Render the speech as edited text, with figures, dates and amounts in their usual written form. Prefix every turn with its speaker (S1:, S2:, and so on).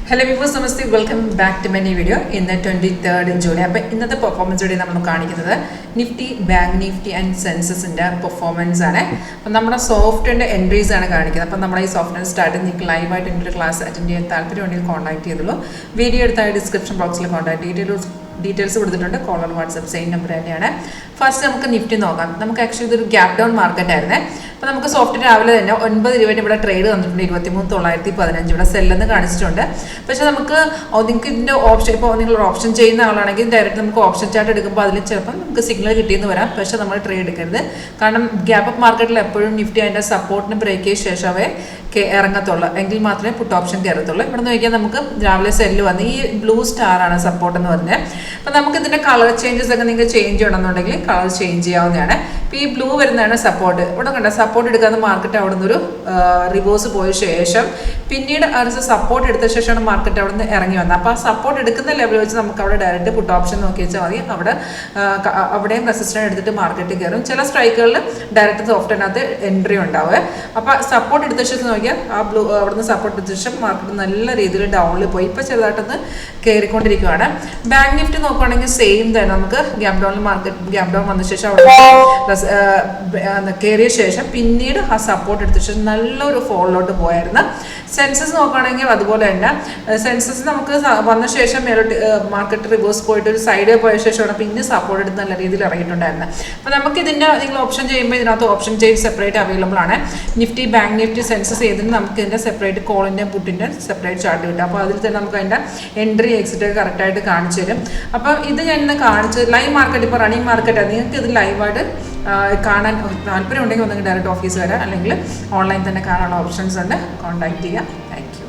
S1: Hello viewers, namaste. Welcome back to my new video. In the 23rd July, അപ്പോൾ ഇന്നത്തെ performance video നമ്മൾ കാണിക്കുന്നത് Nifty, bank Nifty and സെൻസസിൻ്റെ performance ആണ്. അപ്പം നമ്മുടെ സോഫ്റ്റ്വെയറിൻ്റെ എൻട്രീസ് ആണ് കാണിക്കുന്നത്. അപ്പം നമ്മുടെ ഈ സോഫ്റ്റ്വെയർ സ്റ്റാർട്ട് നിങ്ങൾക്ക് ലൈവായിട്ട് എൻ്റെ ഒരു ക്ലാസ് അറ്റൻഡ് ചെയ്യാൻ താല്പര്യമുണ്ടെങ്കിൽ കോൺടാക്ട് ചെയ്തുള്ളൂ. വീഡിയോ എടുത്താൽ ഡിസ്ക്രിപ്ഷൻ ബോക്സിൽ കോൺടാക്ട് ഡീറ്റെയിൽസ് കൊടുത്തിട്ടുണ്ട്. കോളർ വാട്സപ്പ് സെയിം നമ്പർ തന്നെയാണ്. ഫസ്റ്റ് നമുക്ക് നിഫ്റ്റി നോക്കാം. നമുക്ക് ആക്ച്വലി ഇതൊരു ഗ്യാപ് ഡൗൺ മാർക്കറ്റ് ആയിരുന്നേ. അപ്പോൾ നമുക്ക് സോഫ്റ്റ്വെയർ രാവിലെ തന്നെ 9 രൂപയുടെ ഇവിടെ ട്രേഡ് വന്നിട്ടുണ്ട്. 23,915 ഇവിടെ സെല്ലെന്ന് കാണിച്ചിട്ടുണ്ട്. പക്ഷേ നമുക്ക് നിങ്ങൾക്ക് ഇതിൻ്റെ ഓപ്ഷൻ, ഇപ്പോൾ നിങ്ങൾ ഓപ്ഷൻ ചെയ്യുന്ന ആളാണെങ്കിൽ ഡയറക്റ്റ് നമുക്ക് ഓപ്ഷൻ ചാർട്ട് എടുക്കുമ്പോൾ അതിൽ ചിലപ്പോൾ നമുക്ക് സിഗ്നൽ കിട്ടിയെന്ന് വരാം. പക്ഷേ നമ്മൾ ട്രേഡ് എടുക്കരുത്. കാരണം ഗ്യാപ്പ് അപ്പ് മാർക്കറ്റിൽ എപ്പോഴും നിഫ്റ്റി അതിൻ്റെ സപ്പോർട്ടിന് ബ്രേക്ക് ചെയ്ത ശേഷമേ ഇറങ്ങത്തുള്ളൂ, എങ്കിൽ മാത്രമേ പുട്ട് ഓപ്ഷൻ കയറത്തുള്ളൂ. ഇവിടെ നോക്കിയാൽ നമുക്ക് രാവിലെ സെല്ല് വന്ന് ഈ ബ്ലൂ സ്റ്റാറാണ് സപ്പോർട്ട് എന്ന് പറഞ്ഞത്. അപ്പോൾ നമുക്ക് ഇതിൻ്റെ കളർ ചേഞ്ചസ് ഒക്കെ നിങ്ങൾക്ക് ചേഞ്ച് ചെയ്യണമെന്നുണ്ടെങ്കിൽ കളർ ചേഞ്ച് ചെയ്യാവുന്നതാണ്. ഇപ്പോൾ ഈ ബ്ലൂ വരുന്നതാണ് സപ്പോർട്ട്. ഇവിടെ കണ്ട സപ്പോർട്ട് എടുക്കാതെ മാർക്കറ്റ് അവിടെ നിന്നൊരു റിവേഴ്സ് പോയ ശേഷം പിന്നീട് സപ്പോർട്ട് എടുത്ത ശേഷമാണ് മാർക്കറ്റ് അവിടെ നിന്ന് ഇറങ്ങി വന്നത്. അപ്പോൾ ആ സപ്പോർട്ട് എടുക്കുന്ന ലെവൽ വെച്ച് നമുക്ക് അവിടെ ഡയറക്റ്റ് പുട്ട് ഓപ്ഷൻ നോക്കി വെച്ചാൽ മതി. അവിടെയും റെസിസ്റ്റൻസ് എടുത്തിട്ട് മാർക്കറ്റ് കയറും. ചില സ്ട്രൈക്കുകളിൽ ഡയറക്റ്റ് സോഫ്റ്റ്വെയറിനകത്ത് എൻട്രി ഉണ്ടാവുക. അപ്പോൾ സപ്പോർട്ട് എടുത്ത ശേഷം നോക്കിയാൽ ആ ബ്ലൂ അവിടെ നിന്ന് സപ്പോർട്ട് എടുത്ത ശേഷം മാർക്കറ്റ് നല്ല രീതിയിൽ ഡൗണിൽ പോയി. ഇപ്പോൾ ചെറുതായിട്ടൊന്ന് കയറിക്കൊണ്ടിരിക്കുകയാണ്. ബാങ്ക് നിഫ്റ്റി നോക്കുകയാണെങ്കിൽ സെയിം തന്നെ. നമുക്ക് ഗ്യാപ് ഡൗണിൽ മാർക്കറ്റ് ഗ്യാപ് ഡൗൺ വന്ന ശേഷം അവിടെ കയറിയ ശേഷം പിന്നീട് ആ സപ്പോർട്ട് എടുത്ത ശേഷം നല്ലൊരു ഫോളിലോട്ട് പോയായിരുന്നു. സെൻസസ് നോക്കുകയാണെങ്കിൽ അതുപോലെ തന്നെ സെൻസസ് നമുക്ക് വന്ന ശേഷം മേലോട്ട് മാർക്കറ്റ് റിവേഴ്സ് പോയിട്ട് ഒരു സൈഡിൽ പോയ ശേഷമാണ് പിന്നെ സപ്പോർട്ട് എടുത്ത് നല്ല രീതിയിൽ ഇറങ്ങിയിട്ടുണ്ടായിരുന്നത്. അപ്പോൾ നമുക്ക് ഇതിൻ്റെ നിങ്ങൾ ഓപ്ഷൻ ചെയ്യുമ്പോൾ ഇതിനകത്ത് ഓപ്ഷൻ ചെയ്ത് സെപ്പറേറ്റ് അവൈലബിൾ ആണ്. നിഫ്റ്റി, ബാങ്ക് നിഫ്റ്റി, സെൻസസ് ചെയ്തിട്ട് നമുക്ക് ഇതിൻ്റെ സെപ്പറേറ്റ് കോളിൻ്റെ പുട്ടിൻ്റെ സെപ്പറേറ്റ് ചാർട്ട് കിട്ടും. അപ്പോൾ അതിൽ തന്നെ നമുക്ക് അതിൻ്റെ എൻട്രി എക്സിറ്റ് കറക്റ്റായിട്ട് കാണിച്ചു തരും. അപ്പോൾ ഇത് ഞാൻ ഇന്ന് കാണിച്ചത് ലൈവ് മാർക്കറ്റ്, ഇപ്പോൾ റണ്ണിങ് മാർക്കറ്റാണ്. നിങ്ങൾക്ക് ഇത് ലൈവായിട്ട് കാണാൻ താല്പര്യം ഉണ്ടെങ്കിൽ ഒന്നെങ്കിൽ ഡയറക്റ്റ് ഓഫീസ് വരാം, അല്ലെങ്കിൽ ഓൺലൈൻ തന്നെ കാണാനുള്ള ഓപ്ഷൻസ് ഉണ്ട്. കോൺടാക്ട് ചെയ്യാം. Thank you.